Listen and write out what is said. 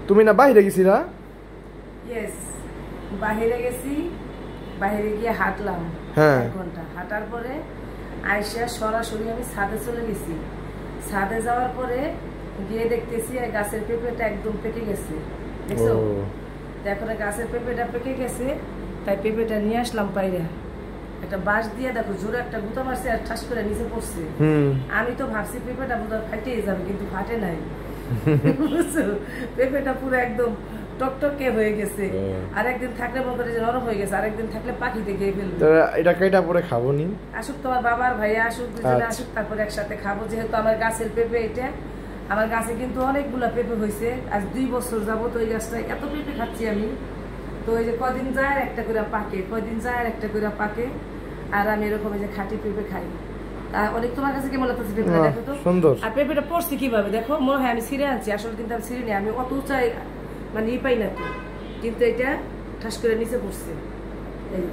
তুমি না বাইরে গেছিলা? ইয়েস, বাইরে গেছি, বাইরে গিয়ে হাঁটলাম 1 ঘন্টা। হাঁটার পরে আইসা সরাসরি আমি ছাদে চলে গেছি। ছাদে যাওয়ার পরে গিয়ে দেখতেছি গাছের পেঁপেটা একদম পেকে গেছে, দেখছো? এখন গাছের পেঁপেটা পেকে গেছে, তাই পেঁপেটা নিয়ে আসলাম পাইরা। একটা বাঁশ দিয়ে দেখো জোরে একটা গুঁতো মারছে আর ঠাস করে নিচে পড়ছে। আমি তো ভাবছি পেঁপেটা বোধহয় ফাটেই যাবে, কিন্তু ফাটে নাই। বুঝছো, পেঁপেটা পুরো একদম টকটকে হয়ে গেছে। আর একদিন থাকলে মনে করে যে নরম হয়ে গেছে, আর একদিন থাকলে পাখিতে খেয়ে ফেলবে। এটা কেটা পরে খাবো নি? আসুক তোমার বাবার ভাইয়া আসুক, দুজনে আসুক, তারপরে একসাথে খাবো। যেহেতু আমার গাছের পেঁপে এটা, আমার গাছে কিন্তু অনেকগুলা পেঁপে হয়েছে। আজ 2 বছর যাবত ওই গাছটায় এত পেঁপে খাচ্ছি আমি। তো ওই যে কদিন যায় আর একটা করে পাকে, কদিন যায় আর একটা করে পাকে। আর আমি এরকম যে খাঁটি পেঁপে খাই। অনেক তোমার কাছে কেমন লাগতেছে পেঁপেটা? দেখো তো সুন্দর। আর পেঁপেটা পড়ছে কিভাবে দেখো, মনে হয় আমি ছিঁড়ে আনছি, আসলে কিন্তু আমি ছিঁড়ে নি। আমি অত উঁচাই মানে পাই না তো, কিন্তু এটা ঠাস করে নিচে পড়ছে। এই